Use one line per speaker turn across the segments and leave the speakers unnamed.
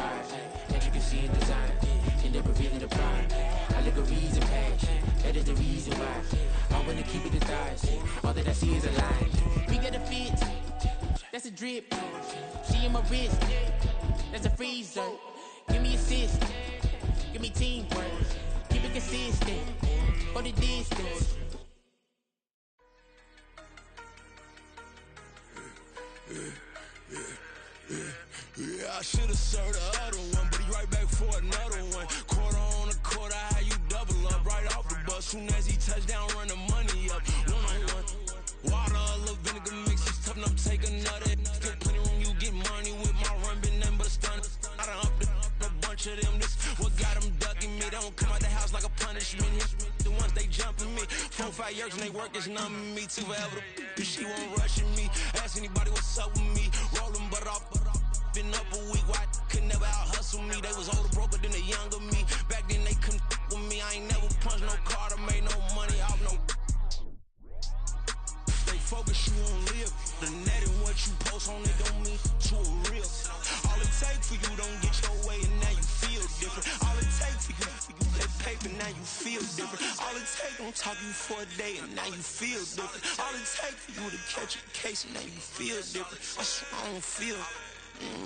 vibe, intricacy and design, end up revealing the pride. I look a reason passion, that is the reason why I wanna keep it the thighs. All that I see is a line. We got a fit, that's a drip. She in my wrist, that's a freezer. Give me assist, give me teamwork, keep it consistent for the distance.
Yeah, I should've served the other one, but he right back for another one. Quarter on a quarter, how you double up right off the bus. Soon as he touch down, run the money up. One-on-one. Water, a little vinegar mix, it's tough enough, take another. Get plenty room, you get money with my run, been nothing but a stun. I done up a bunch of them, this what got them ducking me. They don't come out the house like a punishment. The ones they jumping me. 4-5 years and they work is numbing me. Too forever, she won't rushing me. Ask anybody what's up with me. Rolling butt off. Been up a week, why could never out hustle me? They was older, broke, but then they younger me. Back then they couldn't with me. I ain't never punched no card or made no money off no. They focus you on live. The net and what you post on it don't mean to a real. All it take for you don't get your way and now you feel different. All it take for you that paper, now you feel different. All it take don't talk you for a day and now you feel different. All it take for you to catch a case and now you feel different. I swear I don't feel.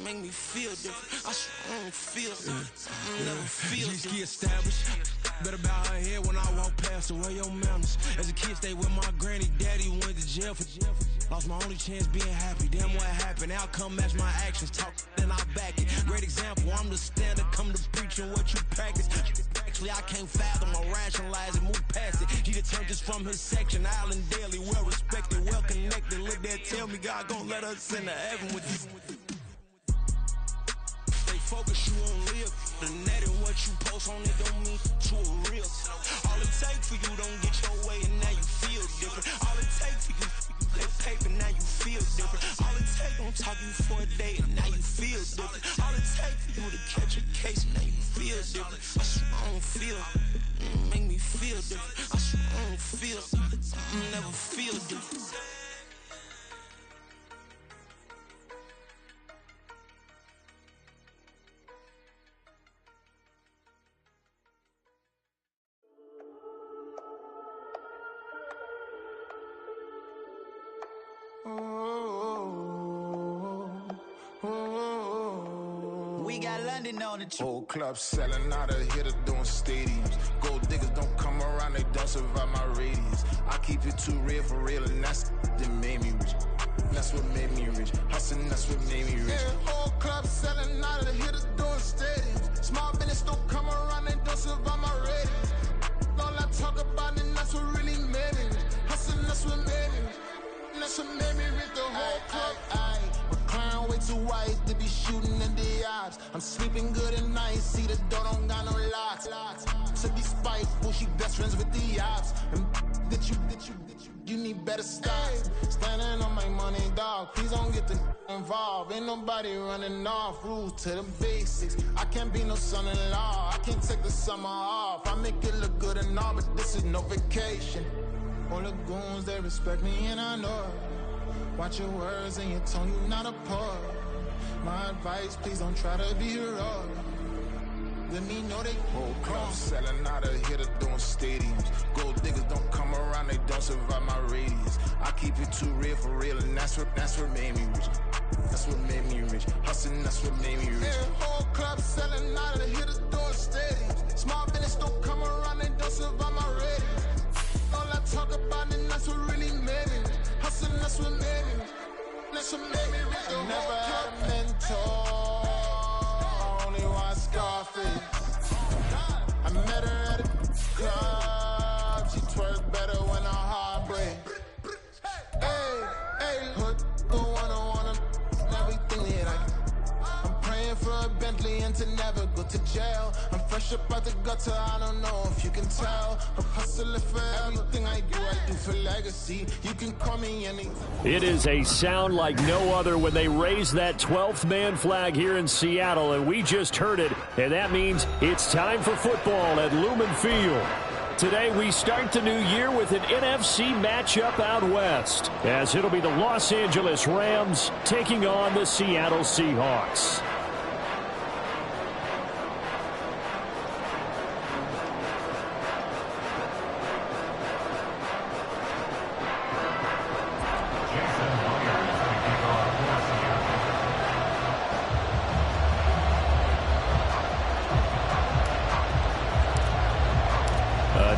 Make me feel different. I swear I don't feel. I never feel different. Established. Better bow her head when I walk past her. Where your manners? As a kid, stayed with my granny. Daddy went to jail for. Lost my only chance being happy. Damn, what happened? Outcome match my actions. Talk, then I back it. Great example. I'm the standard. Come to preaching what you practice. Actually, I can't fathom or rationalize it. Move past it. He determined just from his section. Island daily, well respected, well connected. Look there, tell me God gon' let us into heaven with this. Focus you on live. The net and what you post on it don't mean to a real. All it take for you don't get your way and now you feel different. All it take for you that paper, now you feel different. All it take don't talk you for a day and now you feel different. All it take for you to catch a case and now you feel different. I swear I don't feel. Make me feel different. I swear I don't feel. I never feel different.
We got London on the
Whole club selling out of hitter doing stadiums. Gold diggers don't come around, they don't survive my radius. I keep it too real for real, and that's that made me rich. That's what made me rich. Hustling, that's what made me rich. Yeah, whole club selling out of hitters doing stadiums. Small business don't come around, they don't survive my radius. All I talk about, and that's what really made me rich. Hustling, that's what made me rich. That's what made me rich. The whole club. McLaren way too white to be shooting in the odds. I'm sleeping good at night, see the door don't got no locks. To be spiteful, she best friends with the ops. And you need better stop. Standing on my money, dog. Please don't get the involved. Ain't nobody running off. Rules to the basics. I can't be no son-in-law. I can't take the summer off. I make it look good and all, but this is no vacation. All the goons, they respect me and I know it. Watch your words and your tone, you not a poet. My advice, please don't try to be heroic. Let me know they whole club selling out of hitter doing stadiums. Gold diggers don't come around, they don't survive my radius. I keep it too real for real, and that's what made me rich. That's what made me rich. Hustling, that's what made me rich. Yeah, whole club selling out of the hitters doing stadiums. Small business don't come around, they don't survive my radius. All I talk about, and that's what really made me rich. Hustling, that's what made me rich. That's what made me rich. I never had a mentor. I only watch Scarface. I met her at a club. She twerk better when her heart breaks. Hey, hood, the one everything that I'm praying for a Bentley and to never go to jail. I'm fresh up out the gutter, I don't know if you can tell. I'm hustling for everything I do for legacy. You can call me anything.
It is a sound like no other when they raise that 12th man flag here in Seattle, and we just heard it, and that means it's time for football at Lumen Field. Today we start the new year with an NFC matchup out west, as it'll be the Los Angeles Rams taking on the Seattle Seahawks.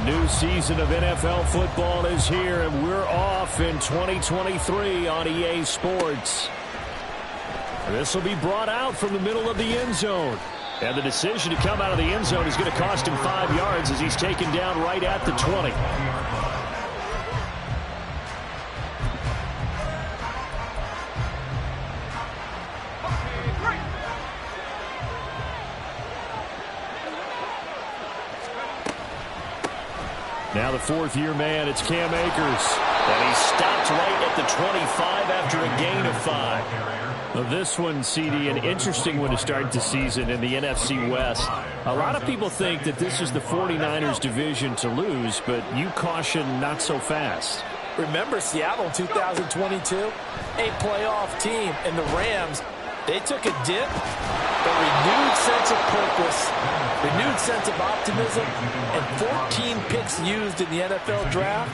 new season of NFL football is here, and we're off in 2023 on EA Sports. This will be brought out from the middle of the end zone. And the decision to come out of the end zone is going to cost him 5 yards as he's taken down right at the 20. Now the fourth-year man, it's Cam Akers. And he stopped right at the 25 after a gain of 5. Well, this one, CD, an interesting one to start the season in the NFC West. A lot of people think that this is the 49ers division to lose, but you caution not so fast.
Remember Seattle in 2022? A playoff team, and the Rams, they took a dip, but renewed sense of purpose, renewed sense of optimism, and 14 picks used in the NFL draft.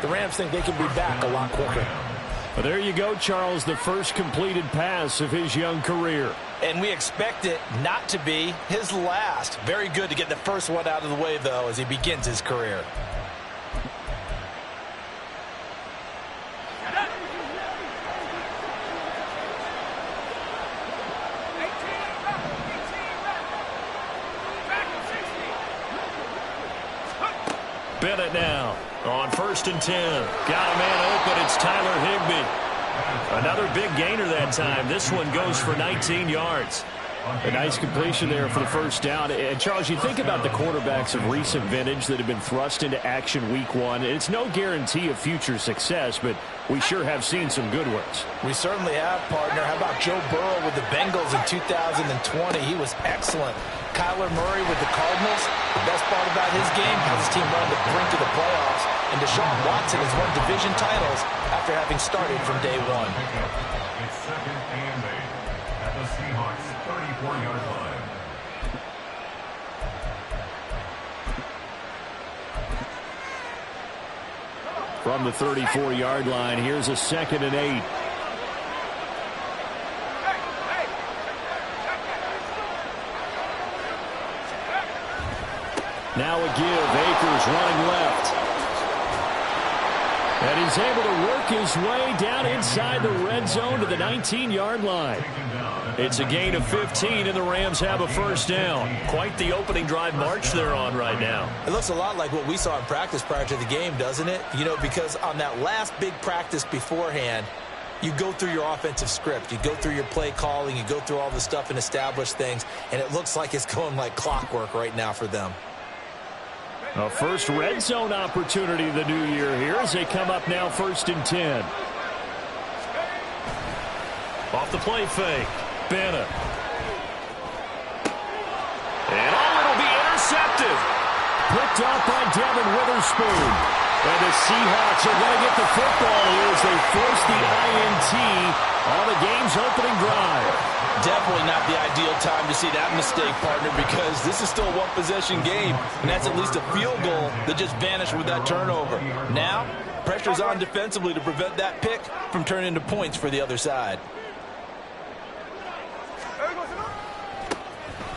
The Rams think they can be back a lot quicker.
Well, there you go, Charles, the first completed pass of his young career.
And we expect it not to be his last. Very good to get the first one out of the way, though, as he begins his career.
Bennett now on 1st and 10. Got a man open. It's Tyler Higbee. Another big gainer that time. This one goes for 19 yards. A nice completion there for the first down. And, Charles, you think about the quarterbacks of recent vintage that have been thrust into action week 1. It's no guarantee of future success, but we sure have seen some good ones.
We certainly have, partner. How about Joe Burrow with the Bengals in 2020? He was excellent. Kyler Murray with the Cardinals. The best part about his game, has his team run the brink of the playoffs. And Deshaun Watson has won division titles after having started from day 1.
It's 2nd and 8 at the Seahawks 34-yard line.
From the 34-yard line, here's a 2nd and 8. Now a give. Akers running left. And he's able to work his way down inside the red zone to the 19-yard line. It's a gain of 15, and the Rams have a first down. Quite the opening drive march they're on right now.
It looks a lot like what we saw in practice prior to the game, doesn't it? You know, because on that last big practice beforehand, you go through your offensive script. You go through your play calling. You go through all the stuff and establish things, and it looks like it's going like clockwork right now for them.
A first red zone opportunity the new year here as they come up now 1st and 10. Off the play fake. Bennett. And it'll be intercepted. Picked up by Devin Witherspoon. And the Seahawks are going to get the football here as they force the INT on the game's opening drive.
Definitely not the ideal time to see that mistake, partner, because this is still a one-possession game, and that's at least a field goal that just vanished with that turnover. Now, pressure's on defensively to prevent that pick from turning into points for the other side.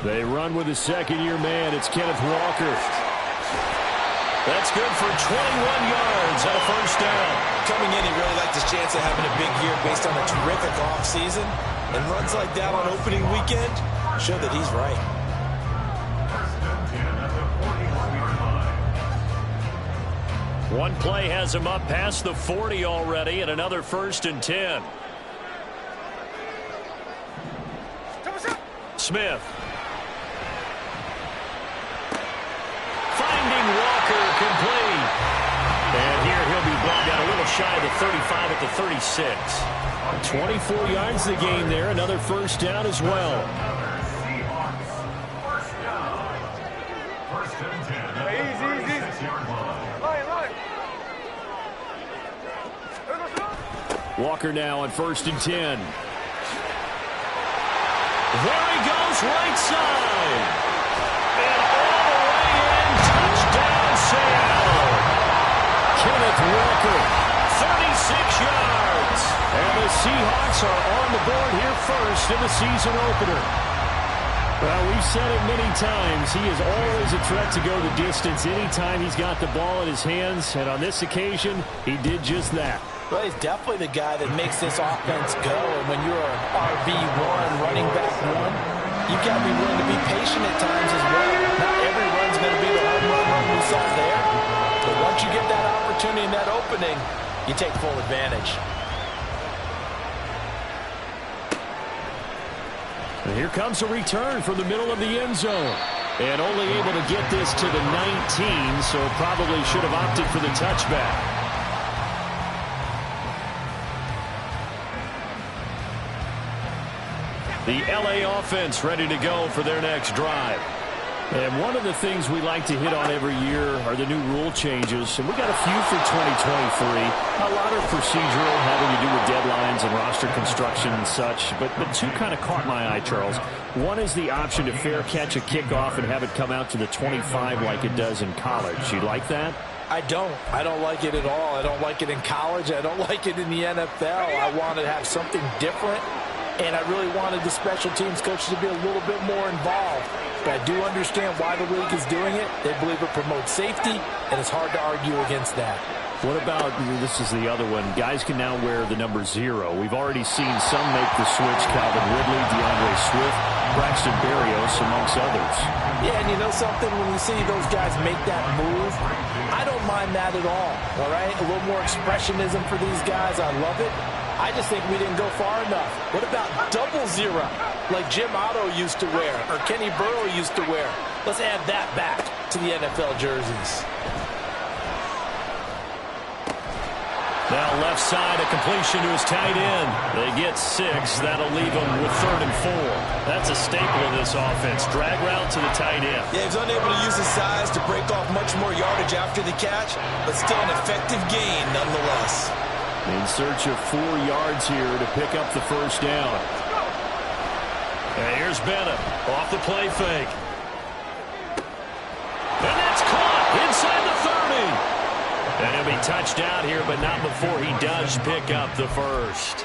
They run with the 2nd-year man. It's Kenneth Walker. That's good for 21 yards and a first down.
Coming in, he really liked his chance of having a big year based on a terrific offseason. And runs like that on opening weekend show that he's right.
One play has him up past the 40 already, and another 1st and 10. Smith. Finding Walker complete. And here he'll be brought down a little shy of the 35 at the 36. 24 yards the game there. Another first down as well. Walker now on 1st and 10. There he goes, right side. And all the way in, touchdown Seattle. Kenneth Walker, 36 yards. And the Seahawks are on the board here first in the season opener. Well, we've said it many times. He is always a threat to go the distance anytime he's got the ball in his hands. And on this occasion, he did just that.
Well, he's definitely the guy that makes this offense go. And when you're an RB1, running back one, you've got to be willing to be patient at times as well. Not every run's going to be the home run we saw there. But once you get that opportunity and that opening, you take full advantage.
And here comes a return from the middle of the end zone. And only able to get this to the 19, so probably should have opted for the touchback. The LA offense ready to go for their next drive. And one of the things we like to hit on every year are the new rule changes. And we got a few for 2023. A lot are procedural, having to do with deadlines and roster construction and such. But two kind of caught my eye, Charles. One is the option to fair catch a kickoff and have it come out to the 25 like it does in college. You like that?
I don't like it at all. I don't like it in college. I don't like it in the NFL. I want to have something different. And I really wanted the special teams coaches to be a little bit more involved. But I do understand why the league is doing it. They believe it promotes safety, and it's hard to argue against that.
What about, this is the other one, guys can now wear the number 0. We've already seen some make the switch, Calvin Ridley, DeAndre Swift, Braxton Berrios, amongst others.
Yeah, and you know something, when you see those guys make that move, I don't mind that at all right? A little more expressionism for these guys, I love it. I just think we didn't go far enough. What about double 0, like Jim Otto used to wear, or Kenny Burrow used to wear? Let's add that back to the NFL jerseys.
Now left side, a completion to his tight end. They get 6. That'll leave them with 3rd and 4. That's a staple of this offense. Drag route to the tight end.
Yeah, he's unable to use his size to break off much more yardage after the catch, but still an effective gain nonetheless.
In search of 4 yards here to pick up the first down. And here's Bennett off the play fake. And that's caught inside the 30. And he'll be touched out here, but not before he does pick up the first.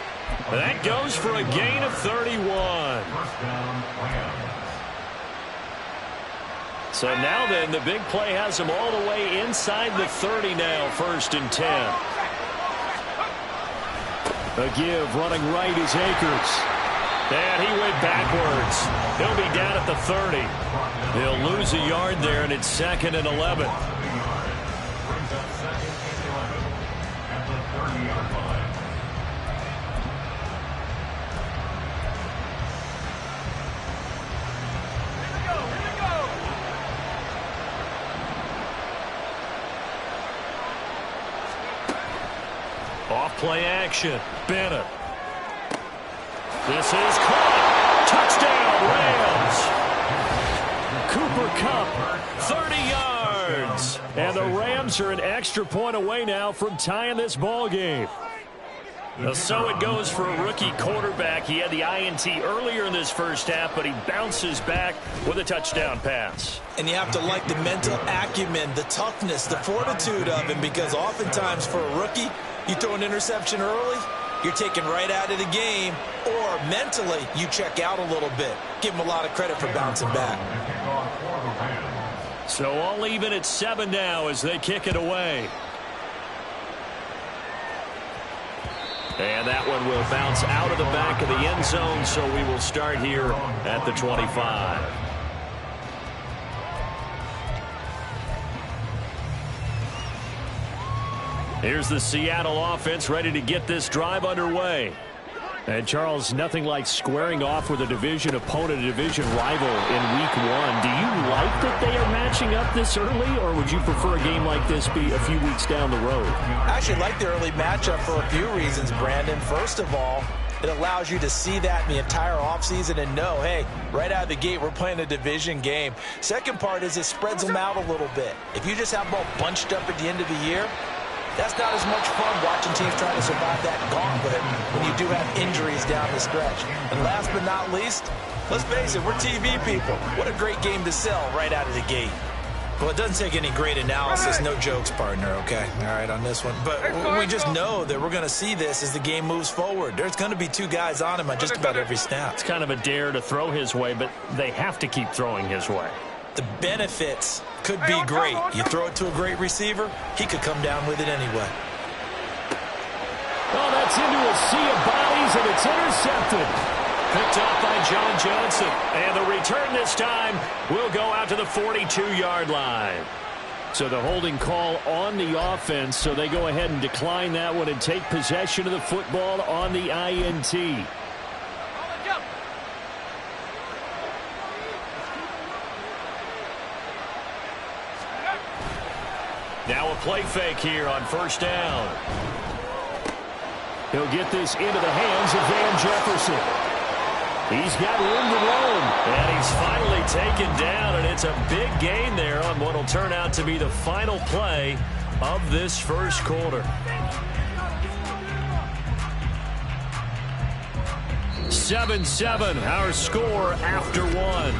That goes for a gain of 31. So now then, the big play has him all the way inside the 30 now, 1st and 10. A give, running right is Akers. And he went backwards. He'll be down at the 30. He'll lose a yard there, and it's 2nd and 11. Off play action. Bennett. This is caught. Touchdown, Rams. Cooper Kupp, 30 yards. And the Rams are an extra point away now from tying this ball game. So it goes for a rookie quarterback. He had the INT earlier in this first half, but he bounces back with a touchdown pass.
And you have to like the mental acumen, the toughness, the fortitude of him, because oftentimes for a rookie, you throw an interception early, you're taken right out of the game, or mentally you check out a little bit. Give him a lot of credit for bouncing back.
So all even at 7 now as they kick it away. And that one will bounce out of the back of the end zone, so we will start here at the 25. Here's the Seattle offense ready to get this drive underway. And, Charles, nothing like squaring off with a division opponent, a division rival in Week 1. Do you like that they are matching up this early, or would you prefer a game like this be a few weeks down the road?
I actually like the early matchup for a few reasons, Brandon. First of all, it allows you to see that in the entire offseason and know, hey, right out of the gate, we're playing a division game. Second part is it spreads them out a little bit. If you just have them all bunched up at the end of the year, that's not as much fun watching teams trying to survive that gauntlet when you do have injuries down the stretch. And last but not least, let's face it, we're TV people. What a great game to sell right out of the gate. Well, it doesn't take any great analysis. No jokes, partner, okay? All right, on this one. But we just know that we're going to see this as the game moves forward. There's going to be 2 guys on him on just about every snap.
It's kind of a dare to throw his way, but they have to keep throwing his way.
The benefits could be great. You throw it to a great receiver, he could come down with it anyway.
Oh, that's into a sea of bodies, and it's intercepted. Picked up by John Johnson. And the return this time will go out to the 42-yard line. So the holding call on the offense, so they go ahead and decline that one and take possession of the football on the INT. Now a play fake here on first down. He'll get this into the hands of Van Jefferson. He's got room to roam, and he's finally taken down, and it's a big gain there on what will turn out to be the final play of this first quarter. 7-7, our score after one.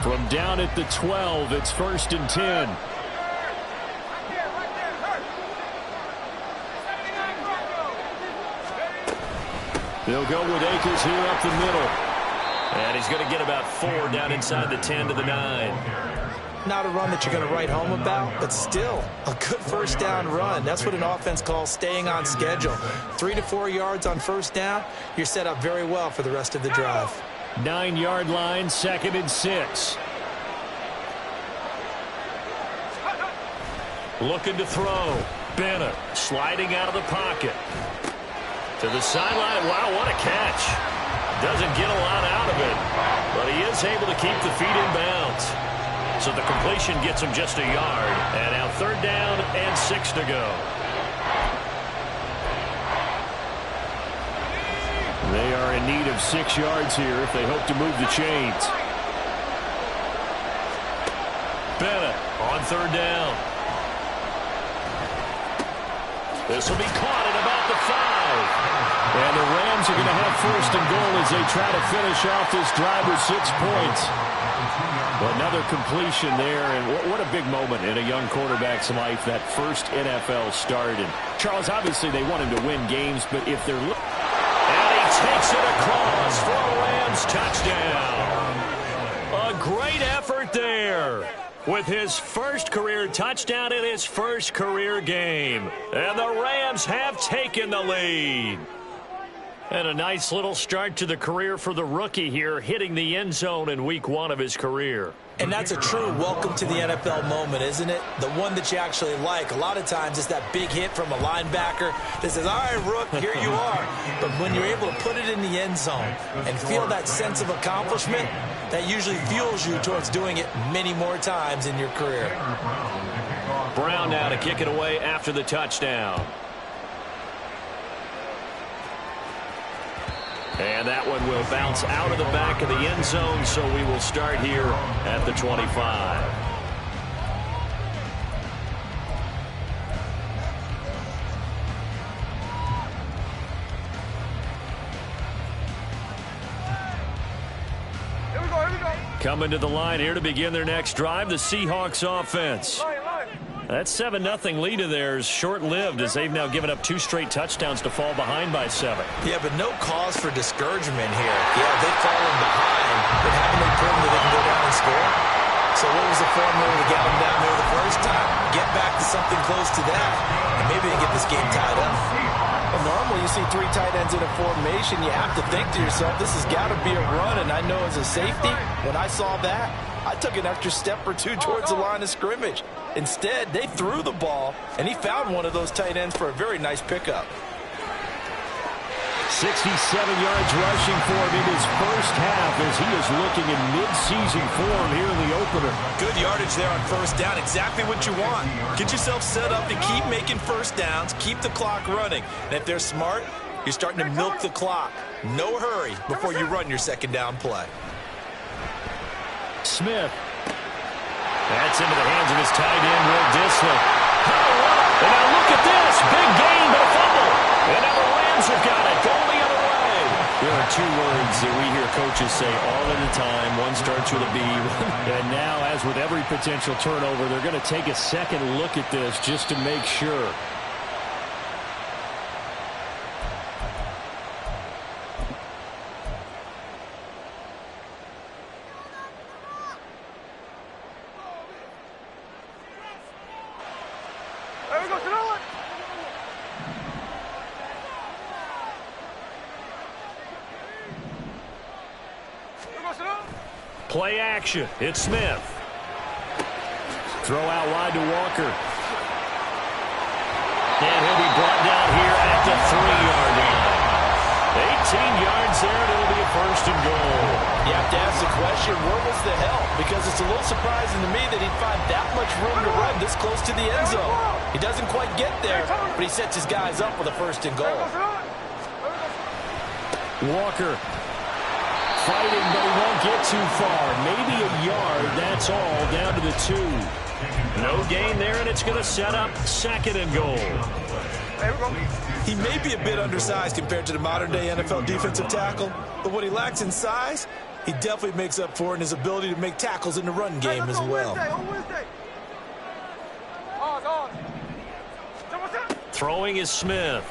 From down at the 12, it's 1st and 10. They'll go with Akers here up the middle. And he's going to get about 4 down inside the 10 to the 9.
Not a run that you're going to write home about, but still a good first down run. That's what an offense calls staying on schedule. 3 to 4 yards on first down, you're set up very well for the rest of the drive.
9-yard line, 2nd and 6. Looking to throw. Bennett sliding out of the pocket. To the sideline. Wow, what a catch. Doesn't get a lot out of it, but he is able to keep the feet in bounds. So the completion gets him just a yard. And now 3rd down and 6 to go. They are in need of 6 yards here if they hope to move the chains. Bennett on 3rd down. This will be caught at about the 5. And the Rams are going to have 1st and goal as they try to finish off this drive with 6 points. Another completion there, and what a big moment in a young quarterback's life, that first NFL start. And Charles, obviously they want him to win games, but if they're... And he takes it across for a Rams touchdown. A great effort there with his first career touchdown in his first career game. And the Rams have taken the lead. And a nice little start to the career for the rookie here, hitting the end zone in week 1 of his career.
And that's a true welcome to the NFL moment, isn't it? The one that you actually like. A lot of times it's that big hit from a linebacker that says, all right, Rook, here you are. But when you're able to put it in the end zone and feel that sense of accomplishment, that usually fuels you towards doing it many more times in your career.
Brown now to kick it away after the touchdown. And that one will bounce out of the back of the end zone, so we will start here at the 25. Coming to the line here to begin their next drive, the Seahawks offense. That 7-0 lead of theirs short-lived as they've now given up 2 straight touchdowns to fall behind by 7.
Yeah, but no cause for discouragement here. Yeah, they've fallen behind, but haven't they proven that they can go down and score? So what was the formula to get them down there the first time? Get back to something close to that, and maybe they get this game tied up.
Well, normally you see 3 tight ends in a formation, you have to think to yourself, this has got to be a run, and I know as a safety, when I saw that, I took an extra step or 2 towards the line of scrimmage. Instead, they threw the ball, and he found one of those tight ends for a very nice pickup.
67 yards rushing for him in his first half as he is looking in mid-season form here in the opener.
Good yardage there on first down, exactly what you want. Get yourself set up to keep making first downs, keep the clock running. And if they're smart, you're starting to milk the clock. No hurry before you run your second down play.
Smith. That's into the hands of his tight end, Will Dissly. And now look at this. Big gain, but a fumble. And now the Rams have got it. Going the other way. There are two words that we hear coaches say all of the time. One starts with a B. And now, as with every potential turnover, they're going to take a second look at this just to make sure. Play action. It's Smith. Throw out wide to Walker. And he'll be brought down here at the 3-yard line. 18 yards there, and it'll be a first and goal.
You have to ask the question, where was the help? Because it's a little surprising to me that he'd find that much room to run this close to the end zone. He doesn't quite get there, but he sets his guys up with a first and goal.
Walker fighting, but he won't get too far. Maybe a yard, that's all, down to the 2. No gain there, and it's going to set up second and goal.
He may be a bit undersized compared to the modern-day NFL defensive tackle, but what he lacks in size, he definitely makes up for in his ability to make tackles in the run game as well.
Throwing is Smith.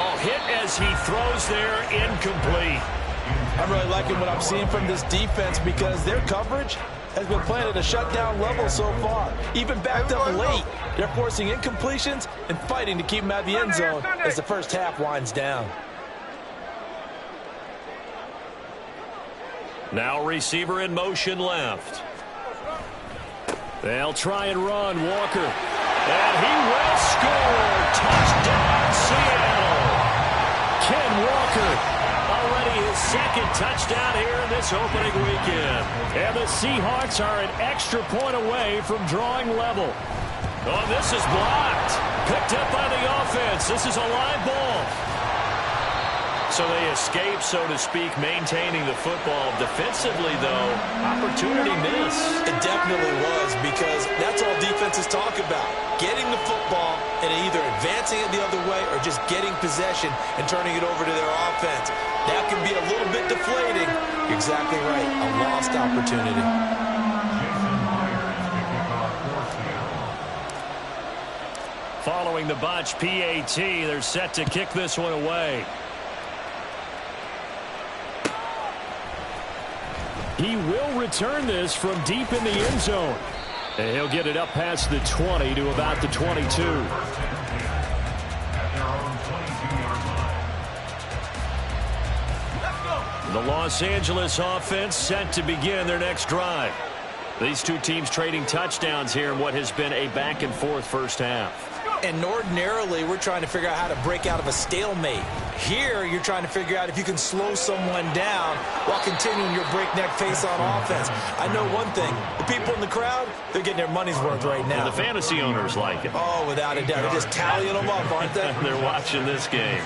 Oh, hit as he throws there, incomplete.
I'm really liking what I'm seeing from this defense because their coverage has been playing at a shutdown level so far. Even backed up late, they're forcing incompletions and fighting to keep them out of the end zone as the first half winds down.
Now receiver in motion left. They'll try and run. Walker. And he will score. Touchdown, Seattle. Ken Walker, already his second touchdown here in this opening weekend. And the Seahawks are an extra point away from drawing level. Oh, this is blocked. Picked up by the offense. This is a live ball. So they escape, so to speak, maintaining the football. Defensively, though, opportunity missed.
It definitely was, because that's all defenses talk about. Getting the football and either advancing it the other way or just getting possession and turning it over to their offense. That can be a little bit deflating. You're exactly right. A lost opportunity.
Following the botch PAT, they're set to kick this one away. He will return this from deep in the end zone. And he'll get it up past the 20 to about the 22. The Los Angeles offense set to begin their next drive. These two teams trading touchdowns here in what has been a back-and-forth first half.
And ordinarily, we're trying to figure out how to break out of a stalemate. Here, you're trying to figure out if you can slow someone down while continuing your breakneck pace on offense. I know one thing. The people in the crowd, they're getting their money's worth right now.
And the fantasy owners like it.
Oh, without a doubt. They're just tallying them up, aren't they?
They're watching this game.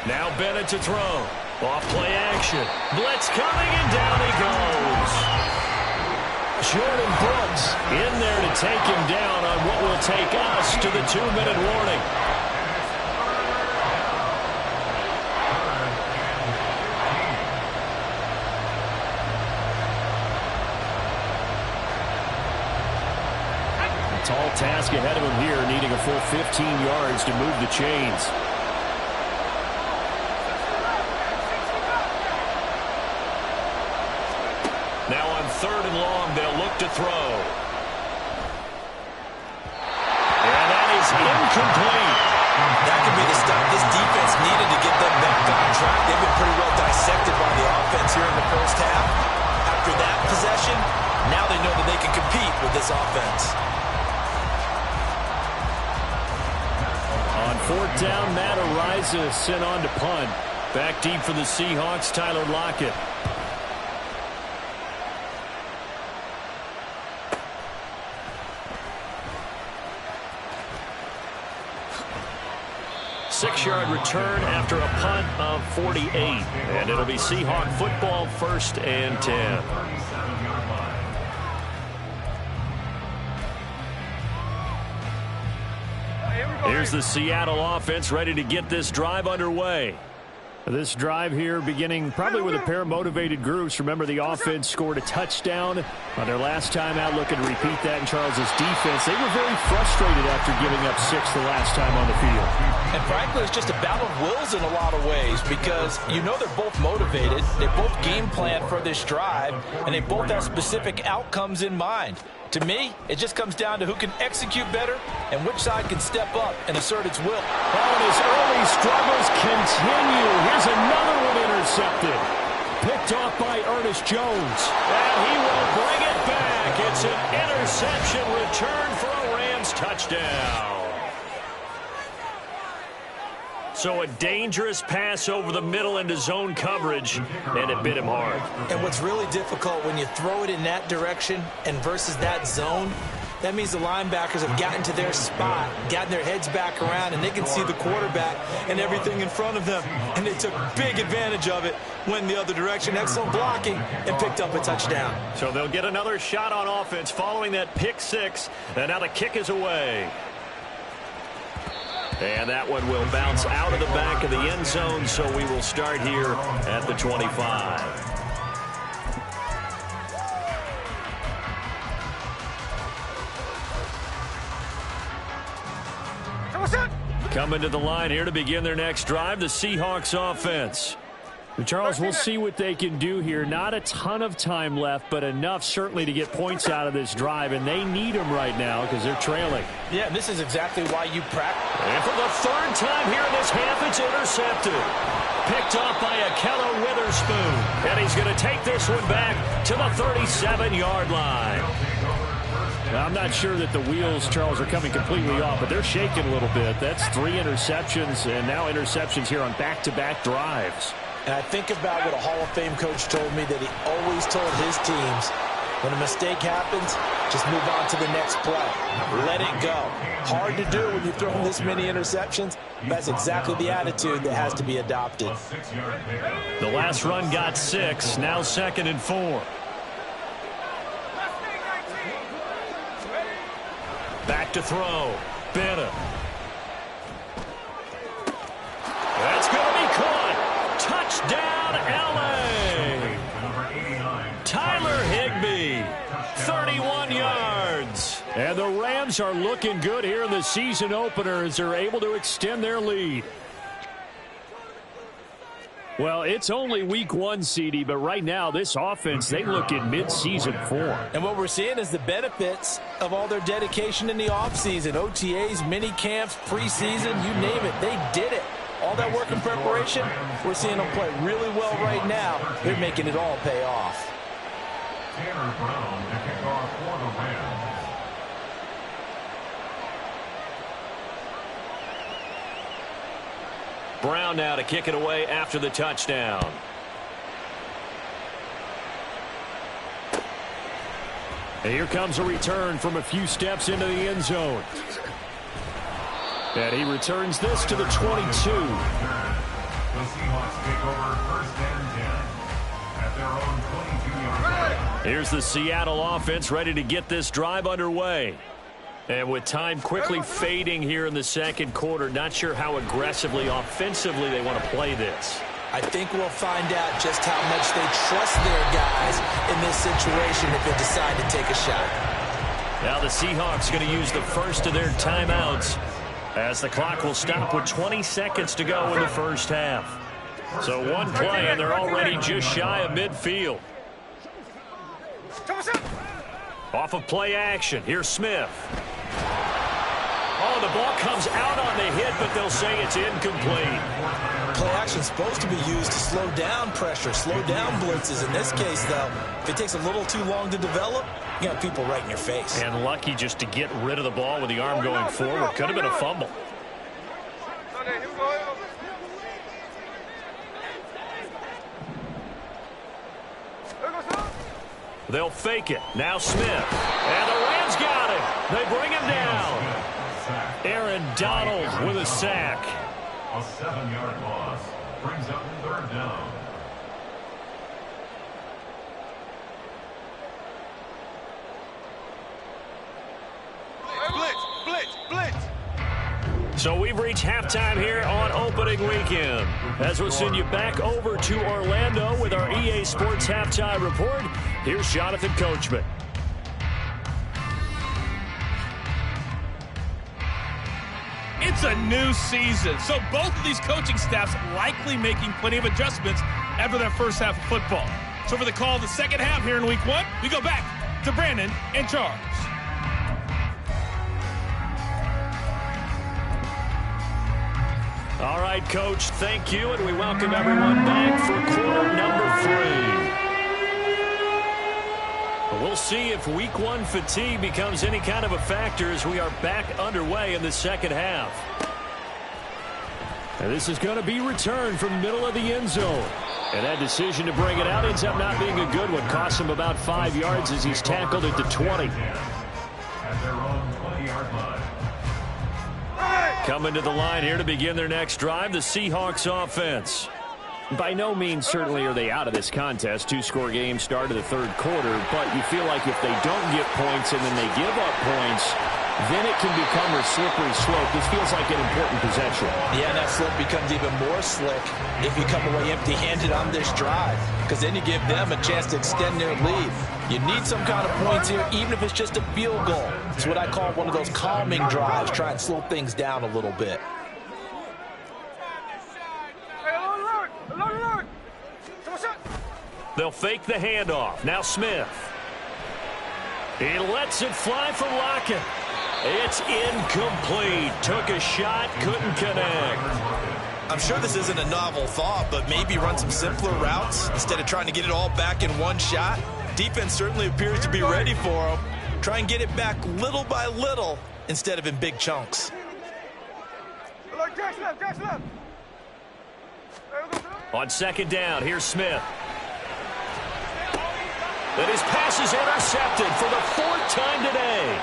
Now Bennett to throw. Off play action. Blitz coming, and down he goes. Jordan Brooks in there to take him down on what will take us to the 2-minute warning. A tall task ahead of him here, needing a full 15 yards to move the chains. Now on 3rd and long, they'll look to throw. And that is incomplete.
That could be the stop this defense needed to get them back on track. They've been pretty well dissected by the offense here in the first half. After that possession, now they know that they can compete with this offense.
On 4th down, Matt Ariza sent on to punt. Back deep for the Seahawks, Tyler Lockett. 6-yard return after a punt of 48. And it'll be Seahawk football, 1st and 10. Here's the Seattle offense ready to get this drive underway. This drive here beginning probably with a pair of motivated groups. Remember, the offense scored a touchdown on their last time out, looking to repeat that in Charles's defense. They were very frustrated after giving up 6 the last time on the field.
And frankly, it's just a battle of wills in a lot of ways because you know they're both motivated. They both game plan for this drive, and they both have specific outcomes in mind. To me, it just comes down to who can execute better and which side can step up and assert its will.
And his early struggles continue. Here's another one intercepted. Picked off by Ernest Jones. And he will bring it back. It's an interception return for a Rams touchdown. So a dangerous pass over the middle into zone coverage, and it bit him hard.
And what's really difficult when you throw it in that direction and versus that zone, that means the linebackers have gotten to their spot, gotten their heads back around, and they can see the quarterback and everything in front of them. And they took big advantage of it, went the other direction, excellent blocking, and picked up a touchdown.
So they'll get another shot on offense following that pick 6, and now the kick is away. And that one will bounce out of the back of the end zone, so we will start here at the 25. Coming to the line here to begin their next drive, the Seahawks offense. Charles, we'll see what they can do here. Not a ton of time left, but enough certainly to get points out of this drive, and they need them right now because they're trailing.
Yeah, this is exactly why you practice.
And for the 3rd time here in this half, it's intercepted. Picked off by Akello Witherspoon. And he's going to take this one back to the 37-yard line. Now, I'm not sure that the wheels, Charles, are coming completely off, but they're shaking a little bit. That's 3 interceptions, and now interceptions here on back-to-back drives.
And I think about what a Hall of Fame coach told me that he always told his teams, when a mistake happens, just move on to the next play. Let it go. Hard to do when you're throwing this many interceptions. That's exactly the attitude that has to be adopted.
The last run got 6, now 2nd and 4. Back to throw. Bennett. That's going to be caught. Touchdown, L.A. Tyler Higbee, 31 yards. And the Rams are looking good here in the season opener as they're able to extend their lead. Well, it's only week 1, CD, but right now this offense, they look in mid-season form.
And what we're seeing is the benefits of all their dedication in the offseason. OTAs, mini camps, preseason, you name it, they did it. All that work and preparation, we're seeing them play really well right now. They're making it all pay off.
Tanner Brown to kick off for the Rams.
Brown now to kick it away after the touchdown. And here comes a return from a few steps into the end zone. And he returns this to the 22.
The Seahawks take over 1st and 10 at their own 22-yard line.
Here's the Seattle offense ready to get this drive underway. And with time quickly fading here in the 2nd quarter, not sure how aggressively, offensively they want to play this.
I think we'll find out just how much they trust their guys in this situation if they decide to take a shot.
Now the Seahawks going to use the first of their timeouts as the clock will stop with 20 seconds to go in the first half. So one play, and they're already just shy of midfield. Off of play action, here's Smith. Oh, the ball comes out on the hit, but they'll say it's incomplete.
Play action is supposed to be used to slow down pressure, slow down blitzes. In this case, though, if it takes a little too long to develop, you got people right in your face.
And lucky just to get rid of the ball with the arm going forward. Could have been a fumble. They'll fake it. Now Smith. And the Rams got him. They bring him down. Aaron Donald with a sack.
A 7-yard loss brings up 3rd down.
So we've reached halftime here on opening weekend. As we'll send you back over to Orlando with our EA Sports Halftime Report, here's Jonathan Coachman.
It's a new season, so both of these coaching staffs likely making plenty of adjustments after that first half of football. So for the call of the second half here in week 1, we go back to Brandon and Charles.
All right, Coach, thank you, and we welcome everyone back for quarter number 3. We'll see if week 1 fatigue becomes any kind of a factor as we are back underway in the second half. And this is going to be returned from the middle of the end zone. And that decision to bring it out ends up not being a good one. Costs him about 5 yards as he's tackled at the 20.
At their own 20-yard line.
Coming to the line here to begin their next drive, the Seahawks offense. By no means certainly are they out of this contest. 2-score game start of the 3rd quarter, but you feel like if they don't get points and then they give up points, then it can become a slippery slope. This feels like an important possession.
Yeah, and that slope becomes even more slick if you come away empty-handed on this drive, because then you give them a chance to extend their lead. You need some kind of points here, even if it's just a field goal. It's what I call one of those calming drives, try and slow things down a little bit.
They'll fake the handoff. Now Smith. He lets it fly for Lockett. It's incomplete. Took a shot, couldn't connect.
I'm sure this isn't a novel thought, but maybe run some simpler routes instead of trying to get it all back in one shot. Defense certainly appears to be ready for him. Try and get it back little by little instead of in big chunks.
On second down, here's Smith. And his pass is intercepted for the 4th time today.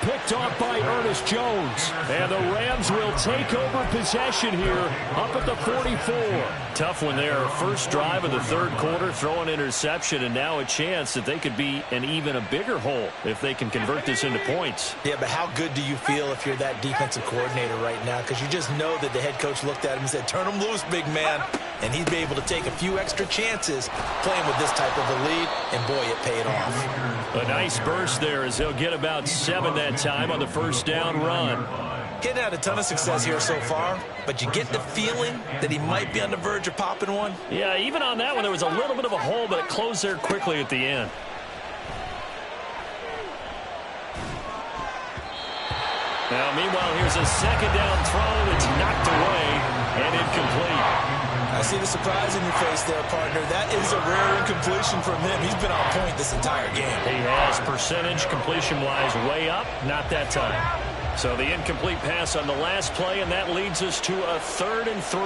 Picked off by Ernest Jones. And the Rams will take over possession here up at the 44. Tough one there. First drive of the 3rd quarter, throw an interception, and now a chance that they could be in even a bigger hole if they can convert this into points.
Yeah, but how good do you feel if you're that defensive coordinator right now? Because you just know that the head coach looked at him and said, turn him loose, big man. And he'd be able to take a few extra chances playing with this type of a lead, and boy, it paid off.
A nice burst there as he'll get about 7 that time on the first down run.
Getting had a ton of success here so far, but you get the feeling that he might be on the verge of popping one.
Yeah, even on that one, there was a little bit of a hole, but it closed there quickly at the end. Now, meanwhile, here's a second down throw that's knocked away and incomplete.
I see the surprise in your face there, partner. That is a rare incompletion from him. He's been on point this entire game.
He has percentage completion-wise way up, not that time. So the incomplete pass on the last play, and that leads us to a 3rd and 3.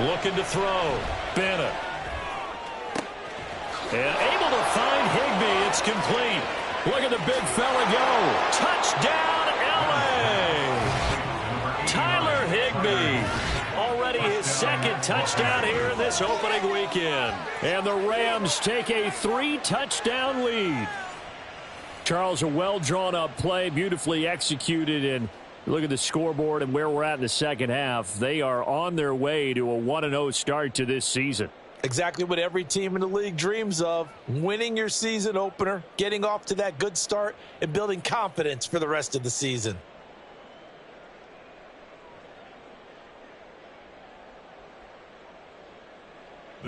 Looking to throw. Bennett. And able to find Higbee. It's complete. Look at the big fella go. Touchdown, L.A. Tyler Higbee. Already his 2nd touchdown here in this opening weekend. And the Rams take a 3-touchdown lead. Charles, a well-drawn-up play, beautifully executed, and look at the scoreboard and where we're at in the second half. They are on their way to a 1-0 start to this season.
Exactly what every team in the league dreams of, winning your season opener, getting off to that good start, and building confidence for the rest of the season.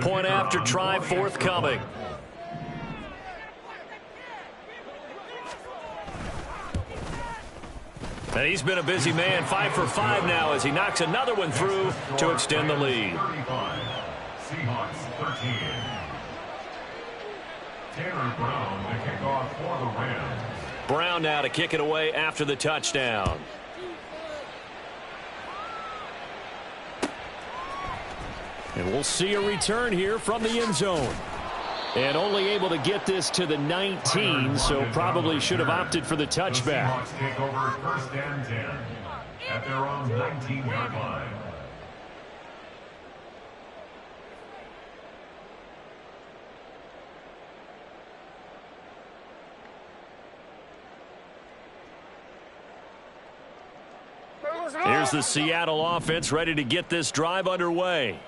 Point after try forthcoming. And he's been a busy man, 5 for 5 now as he knocks another one through to extend the lead.
35. Seahawks 13. Taylor Brown to kick off for the Rams.
Brown now to kick it away after the touchdown. And we'll see a return here from the end zone. And only able to get this to the 19, so probably should have opted for the touchback.
The Seahawks take over 1st and 10 at their own 19-yard line.
Here's the Seattle offense ready to get this drive underway.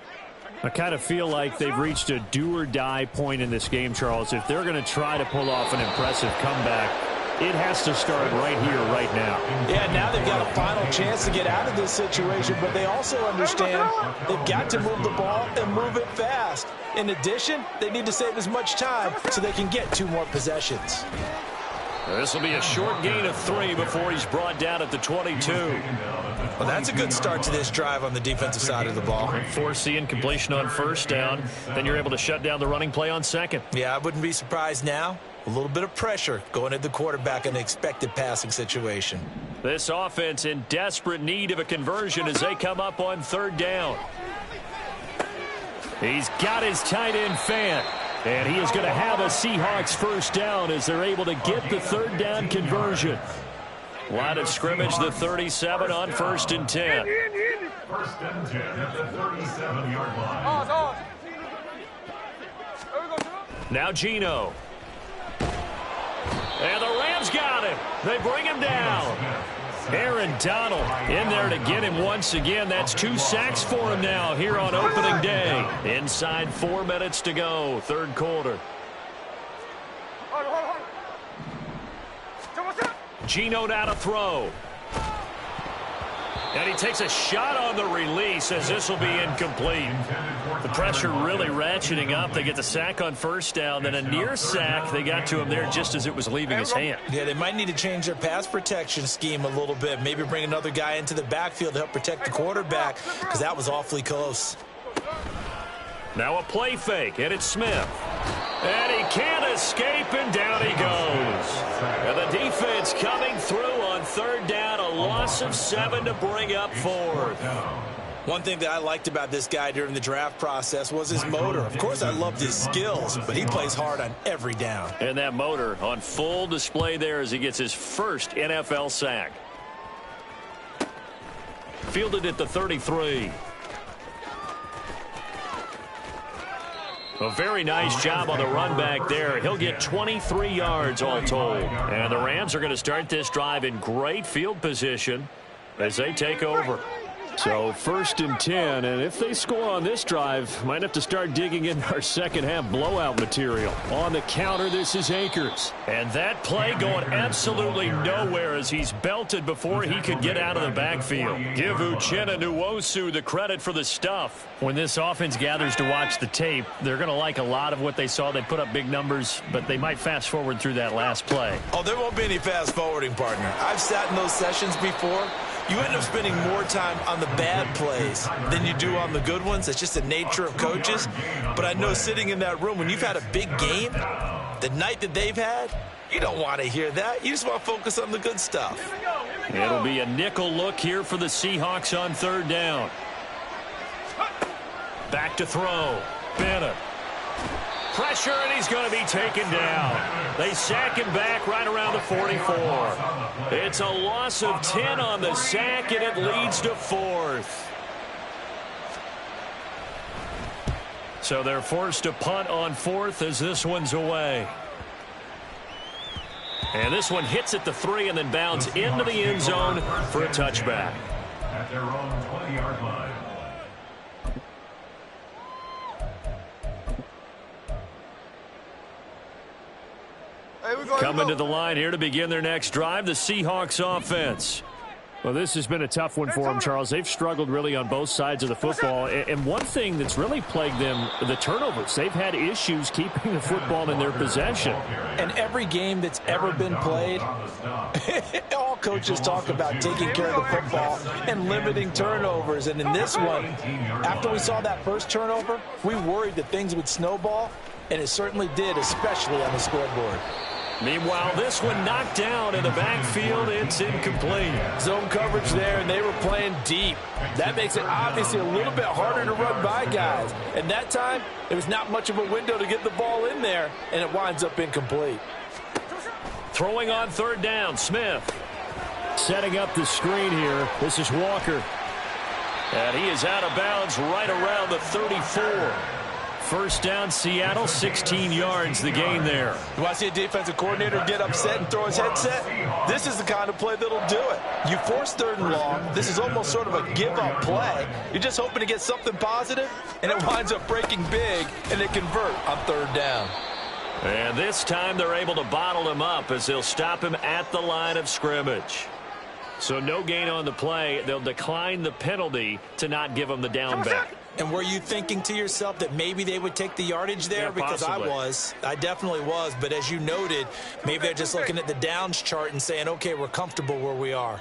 I kind of feel like they've reached a do-or-die point in this game, Charles. If they're going to try to pull off an impressive comeback, it has to start right here, right now.
Yeah, now they've got a final chance to get out of this situation, but they also understand they've got to move the ball and move it fast. In addition, they need to save as much time so they can get 2 more possessions.
This will be a short gain of 3 before he's brought down at the 22.
Well, that's a good start to this drive on the defensive side of the ball.
Force the incompletion on first down. Then you're able to shut down the running play on second.
Yeah, I wouldn't be surprised now. A little bit of pressure going at the quarterback in the expected passing situation.
This offense in desperate need of a conversion as they come up on third down. He's got his tight end fan. And he is going to have a Seahawks first down as they're able to get the third down conversion. Line of scrimmage, the 37 on 1st and 10.
1st and 10 at the 37-yard line.
Now Geno. And the Rams got him. They bring him down. Aaron Donald in there to get him once again. That's 2 sacks for him now here on opening day. Inside 4 minutes to go, third quarter. Geno now to throw. And he takes a shot on the release as this will be incomplete. The pressure really ratcheting up. They get the sack on first down, then a near sack. They got to him there just as it was leaving his hand.
Yeah, they might need to change their pass protection scheme a little bit. Maybe bring another guy into the backfield to help protect the quarterback because that was awfully close.
Now a play fake, and it's Smith. And he can't escape, and down he goes. And the defense coming through on third down, a loss of 7 to bring up 4th.
One thing that I liked about this guy during the draft process was his motor. Of course, I loved his skills, but he plays hard on every down.
And that motor on full display there as he gets his first NFL sack. Fielded at the 33. A very nice job on the run back there. He'll get 23 yards all told. And the Rams are going to start this drive in great field position as they take over. So 1st and 10, and if they score on this drive, might have to start digging in our second half blowout material. On the counter, this is Akers. And that play going absolutely nowhere as he's belted before he could get out of the backfield. Give Uchenna Nwosu the credit for the stuff. When this offense gathers to watch the tape, they're going to like a lot of what they saw. They put up big numbers, but they might fast forward through that last play.
Oh, there won't be any fast forwarding, partner. I've sat in those sessions before. You end up spending more time on the bad plays than you do on the good ones. It's just the nature of coaches. But I know sitting in that room, when you've had a big game, the night that they've had, you don't want to hear that. You just want to focus on the good stuff.
It'll be a nickel look here for the Seahawks on third down. Back to throw. Bennett. Pressure, and he's going to be taken down. They sack him back right around the 44. It's a loss of 10 on the sack, and it leads to 4th. So they're forced to punt on 4th as this one's away. And this one hits at the 3 and then bounds into the end zone for a touchback.
At their own 20-yard line.
Coming to the line here to begin their next drive, the Seahawks offense. Well, this has been a tough one for them, Charles. They've struggled really on both sides of the football. And one thing that's really plagued them, the turnovers. They've had issues keeping the football in their possession.
And every game that's ever been played, all coaches talk about taking care of the football and limiting turnovers. And in this one, after we saw that first turnover, we worried that things would snowball, and it certainly did, especially on the scoreboard.
Meanwhile, this one knocked down in the backfield. It's incomplete.
Zone coverage there, and they were playing deep. That makes it obviously a little bit harder to run by guys. And that time, there was not much of a window to get the ball in there, and it winds up incomplete.
Throwing on third down, Smith. Setting up the screen here. This is Walker. And he is out of bounds right around the 34. First down, Seattle, 16 yards the gain there.
Do I see a defensive coordinator get upset and throw his headset? This is the kind of play that'll do it. You force 3rd and long. This is almost sort of a give-up play. You're just hoping to get something positive, and it winds up breaking big, and they convert on 3rd down.
And this time they're able to bottle him up as they'll stop him at the line of scrimmage. So no gain on the play. They'll decline the penalty to not give him the down back.
And were you thinking to yourself that maybe they would take the yardage there?
Yeah,
because
possibly.
I definitely was. But as you noted, maybe they're just looking at the downs chart and saying, okay, we're comfortable where we are.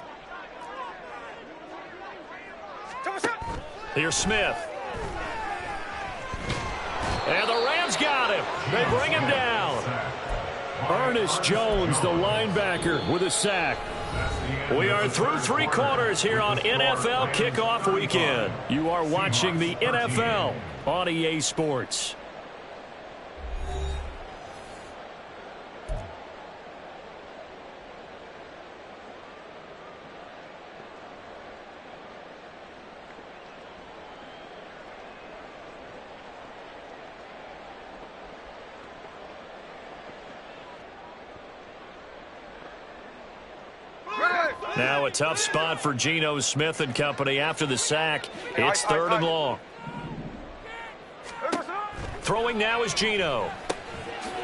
Here's Smith. And the Rams got him. They bring him down. Ernest Jones, the linebacker, with a sack. We are through 3 quarters here on NFL Kickoff Weekend. You are watching the NFL on EA Sports. Now a tough spot for Geno Smith and company after the sack. It's 3rd and long. Throwing now is Geno.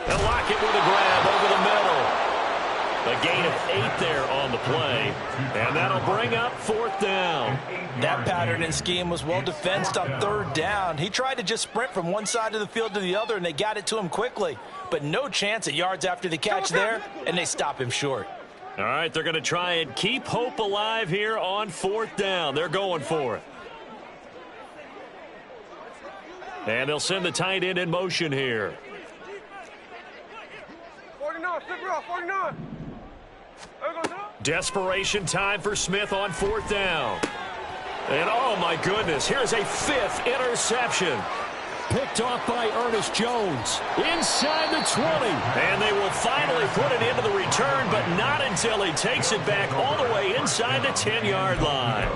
They'll lock it with a grab over the middle. A gain of 8 there on the play. And that'll bring up 4th down.
That pattern and scheme was well defensed on 3rd down. He tried to just sprint from one side of the field to the other, and they got it to him quickly. But no chance at yards after the catch there, and they stop him short.
All right, they're going to try and keep hope alive here on 4th down. They're going for it. And they'll send the tight end in motion here.
49, flip it off, 49.
Desperation time for Smith on 4th down. And oh my goodness, here's a 5th interception. Picked off by Ernest Jones inside the 20. And they will finally put it into the return, but not until he takes it back all the way inside the 10-yard line.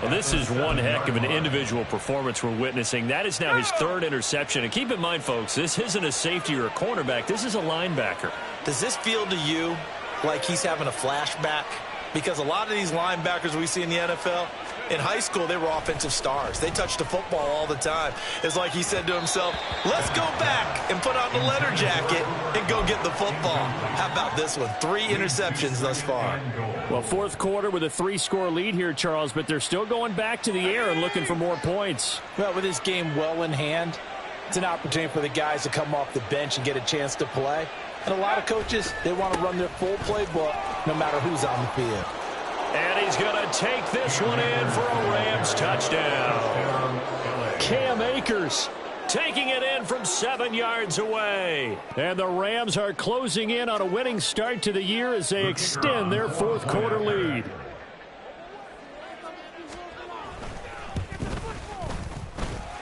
Well, this is one heck of an individual performance we're witnessing. That is now his 3rd interception. And keep in mind, folks, this isn't a safety or a cornerback. This is a linebacker.
Does this feel to you like he's having a flashback? Because a lot of these linebackers we see in the NFL, in high school, they were offensive stars. They touched the football all the time. It's like he said to himself, let's go back and put on the leather jacket and go get the football. How about this one? 3 interceptions thus far.
Well, 4th quarter with a 3-score lead here, Charles, but they're still going back to the air and looking for more points.
Well, with this game well in hand, it's an opportunity for the guys to come off the bench and get a chance to play. And a lot of coaches, they want to run their full playbook no matter who's on the field.
And he's going to take this one in for a Rams touchdown. Cam Akers taking it in from 7 yards away. And the Rams are closing in on a winning start to the year as they extend their 4th quarter lead.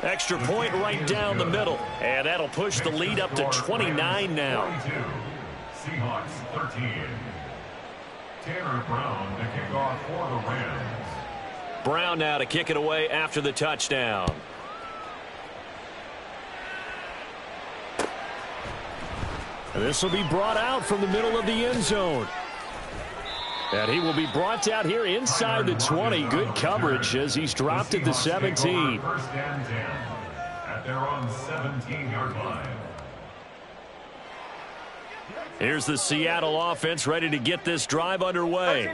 Extra point right down the middle. And that'll push the lead up to 29 now.
Seahawks 13. Tanner Brown to kick off for the Rams.
Brown now to kick it away after the touchdown. And this will be brought out from the middle of the end zone. And he will be brought out here inside the 20. Good coverage as he's dropped at the 17.
First and 10 at their own 17-yard line.
Here's the Seattle offense ready to get this drive underway.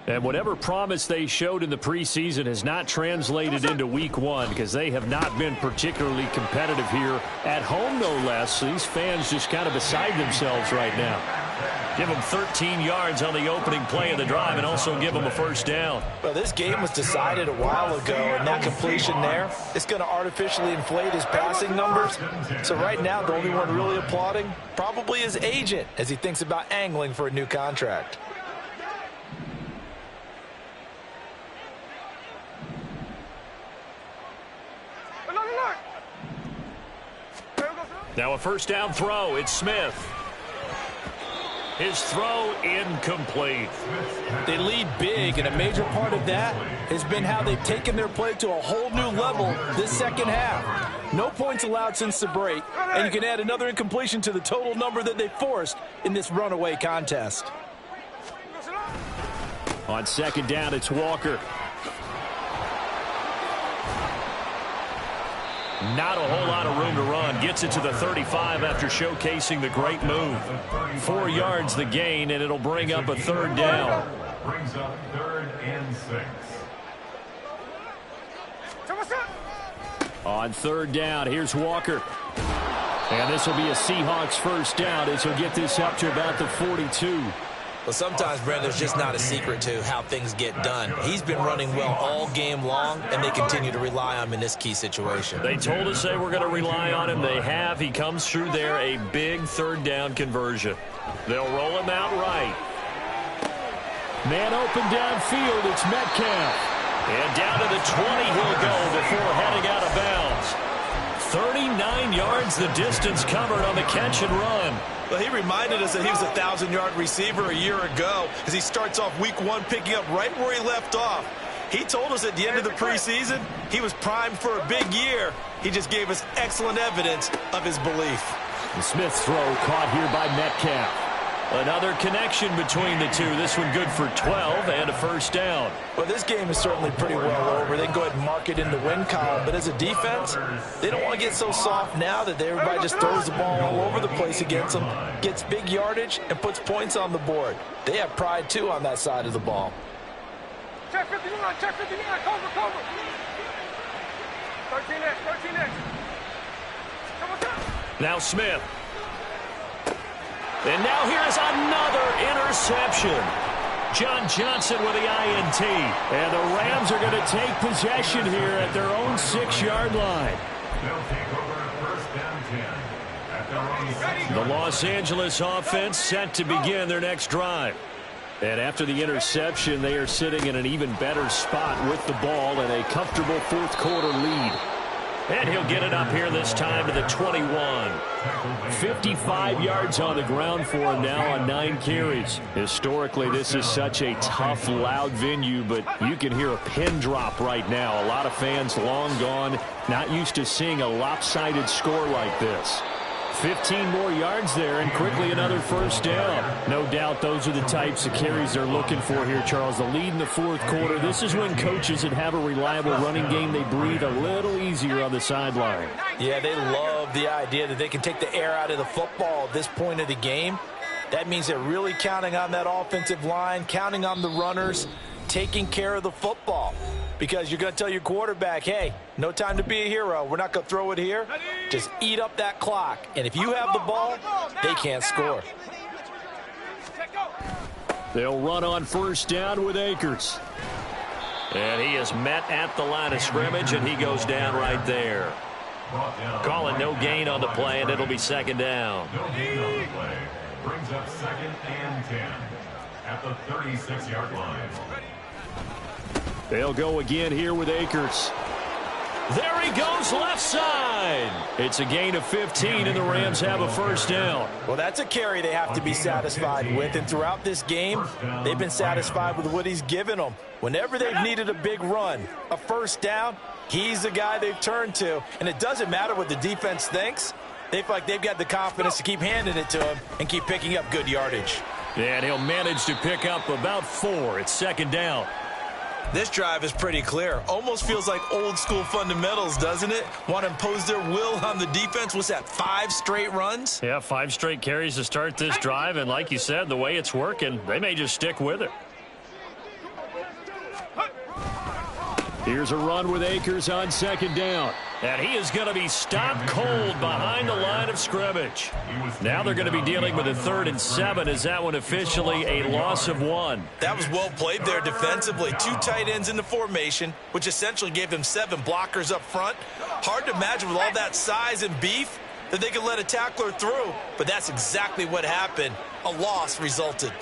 And whatever promise they showed in the preseason has not translated into week 1 because they have not been particularly competitive here at home, no less. These fans just kind of beside themselves right now. Give them 13 yards on the opening play of the drive and also give them a first down.
Well, this game was decided a while ago, and that completion there is going to artificially inflate his passing numbers. So right now, the only one really applauding probably his agent as he thinks about angling for a new contract.
Now a first down throw. It's Smith. His throw incomplete.
They lead big, and a major part of that has been how they've taken their play to a whole new level this second half. No points allowed since the break, and you can add another incompletion to the total number that they forced in this runaway contest.
On second down, it's Walker. Not a whole lot of room to run. Gets it to the 35 after showcasing the great move. 4 yards the gain, and it'll bring up a third down.
Brings up 3rd and 6.
On third down, here's Walker. And this will be a Seahawks first down as he'll get this up to about the 42.
Well, sometimes, Brent, there's just not a secret to how things get done. He's been running well all game long, and they continue to rely on him in this key situation.
They told us they were going to rely on him. They have. He comes through there, a big third down conversion. They'll roll him out right. Man open downfield, it's Metcalf. And down to the 20 he'll go before heading out of bounds. 39 yards the distance covered on the catch and run.
Well, he reminded us that he was a 1,000-yard receiver a year ago as he starts off week 1 picking up right where he left off. He told us at the end of the preseason he was primed for a big year. He just gave us excellent evidence of his belief.
The Smith's throw caught here by Metcalf. Another connection between the two. This one good for 12 and a first down.
Well, this game is certainly pretty well over. They can go ahead and mark it in the win column. But as a defense, they don't want to get so soft now that everybody just throws the ball all over the place against them, gets big yardage, and puts points on the board. They have pride, too, on that side of the ball.
Check 59, cover. 13X.
Now Smith. And now here's another interception. John Johnson with the INT. And the Rams are going to take possession here at their own 6-yard line.
They'll take over first down 10 at their own 6.
The Los Angeles offense set to begin their next drive. And after the interception, they are sitting in an even better spot with the ball and a comfortable fourth-quarter lead. And he'll get it up here this time to the 21. 55 yards on the ground for him now on 9 carries. Historically, this is such a tough, loud venue, but you can hear a pin drop right now. A lot of fans long gone, not used to seeing a lopsided score like this. 15 more yards there, and quickly another first down. No doubt those are the types of carries they're looking for here, Charles. The lead in the fourth quarter. This is when coaches that have a reliable running game, they breathe a little easier on the sideline.
Yeah, they love the idea that they can take the air out of the football at this point of the game. That means they're really counting on that offensive line, counting on the runners, taking care of the football. Because you're going to tell your quarterback, hey, no time to be a hero. We're not going to throw it here. Just eat up that clock. And if you have the ball, they can't score.
They'll run on first down with Akers. And he is met at the line of scrimmage, and he goes down right there. Calling no gain on the play, and it'll be second down.
No gain on the play. Brings up 2nd and 10 at the 36-yard line.
They'll go again here with Akers. There he goes, left side. It's a gain of 15, and the Rams have a first down.
Well, that's a carry they have to be satisfied with, and throughout this game, they've been satisfied with what he's given them. Whenever they've needed a big run, a first down, he's the guy they've turned to, and it doesn't matter what the defense thinks. They feel like they've got the confidence to keep handing it to him and keep picking up good yardage.
And he'll manage to pick up about 4. It's second down.
This drive is pretty clear. Almost feels like old school fundamentals, doesn't it? Want to impose their will on the defense. What's that, 5 straight runs?
Yeah, 5 straight carries to start this drive. And like you said, the way it's working, they may just stick with it. Here's a run with Akers on second down. And he is going to be stopped cold behind the line of scrimmage. Now they're going to be dealing with a 3rd and 7. Is that one officially a loss of 1?
That was well played there defensively. 2 tight ends in the formation, which essentially gave them 7 blockers up front. Hard to imagine with all that size and beef that they could let a tackler through. But that's exactly what happened. A loss resulted.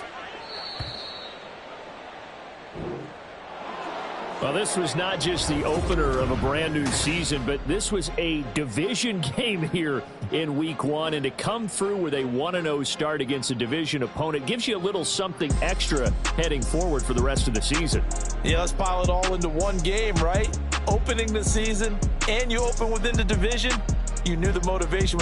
Well, this was not just the opener of a brand new season, but this was a division game here in week 1. And to come through with a 1-0 start against a division opponent gives you a little something extra heading forward for the rest of the season.
Yeah, let's pile it all into one game, right? Opening the season, and you open within the division. You knew the motivation was